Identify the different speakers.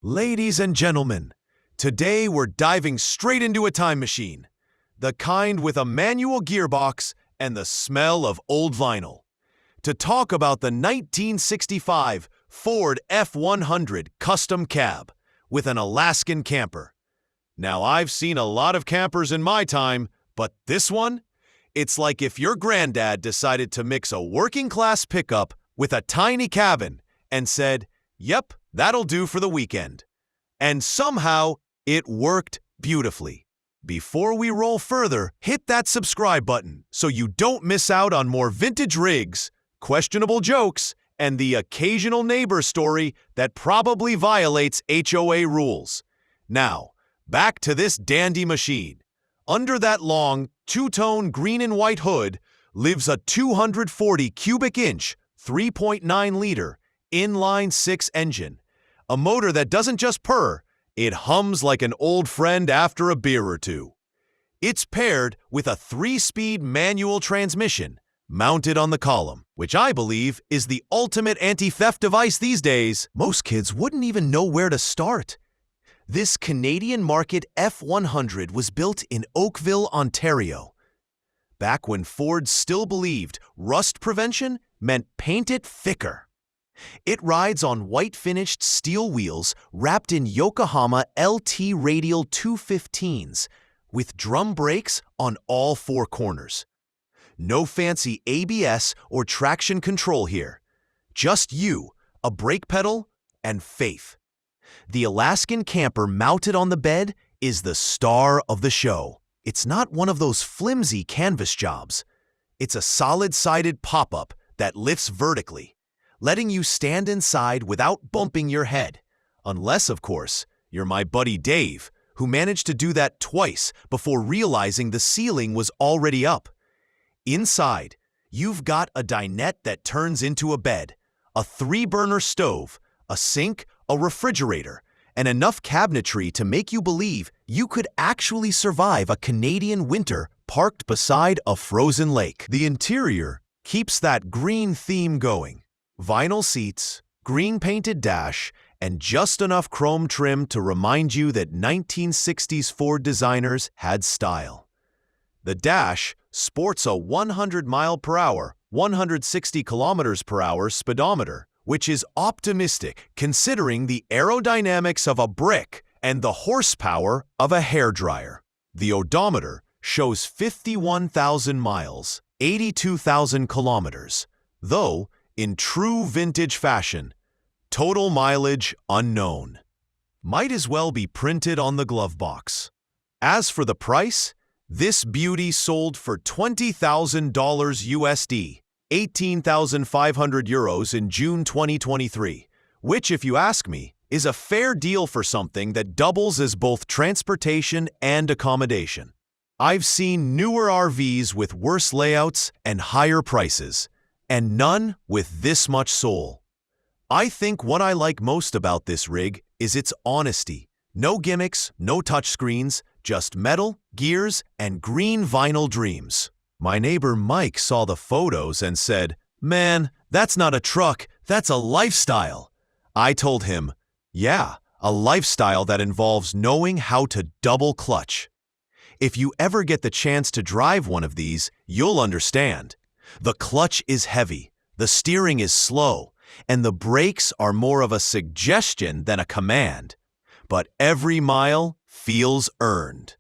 Speaker 1: Ladies and gentlemen, today we're diving straight into a time machine. The kind with a manual gearbox and the smell of old vinyl. To talk about the 1965 Ford F-100 custom cab with an Alaskan camper. Now, I've seen a lot of campers in my time, but this one? It's like if your granddad decided to mix a working-class pickup with a tiny cabin and said, "Yep, that'll do for the weekend." And somehow, it worked beautifully. Before we roll further, hit that subscribe button so you don't miss out on more vintage rigs, questionable jokes, and the occasional neighbor story that probably violates HOA rules. Now, back to this dandy machine. Under that long, two-tone green and white hood lives a 240 cubic inch, 3.9-liter inline-six engine. A motor that doesn't just purr, it hums like an old friend after a beer or two. It's paired with a 3-speed manual transmission mounted on the column, which I believe is the ultimate anti-theft device these days. Most kids wouldn't even know where to start. This Canadian market F-100 was built in Oakville, Ontario. Back when Ford still believed rust prevention meant paint it thicker. It rides on white-finished steel wheels wrapped in Yokohama LT Radial 215s with drum brakes on all four corners. No fancy ABS or traction control here. Just you, a brake pedal, and faith. The Alaskan Camper mounted on the bed is the star of the show. It's not one of those flimsy canvas jobs. It's a solid-sided pop-up that lifts vertically, letting you stand inside without bumping your head. Unless, of course, you're my buddy Dave, who managed to do that twice before realizing the ceiling was already up. Inside, you've got a dinette that turns into a bed, a 3-burner stove, a sink, a refrigerator, and enough cabinetry to make you believe you could actually survive a Canadian winter parked beside a frozen lake. The interior keeps that green theme going. Vinyl seats, green-painted dash, and just enough chrome trim to remind you that 1960s Ford designers had style. The dash sports a 100-mile-per-hour, 160 kilometers per hour speedometer, which is optimistic considering the aerodynamics of a brick and the horsepower of a hairdryer. The odometer shows 51,000 miles, 82,000 kilometers, though, in true vintage fashion, total mileage unknown. Might as well be printed on the glove box. As for the price, this beauty sold for $20,000 USD, 18,500 euros in June 2023, which, if you ask me, is a fair deal for something that doubles as both transportation and accommodation. I've seen newer RVs with worse layouts and higher prices, and none with this much soul. I think what I like most about this rig is its honesty. No gimmicks, no touchscreens, just metal, gears, and green vinyl dreams. My neighbor Mike saw the photos and said, "Man, that's not a truck, that's a lifestyle." I told him, "Yeah, a lifestyle that involves knowing how to double clutch." If you ever get the chance to drive one of these, you'll understand. The clutch is heavy, the steering is slow, and the brakes are more of a suggestion than a command. But every mile feels earned.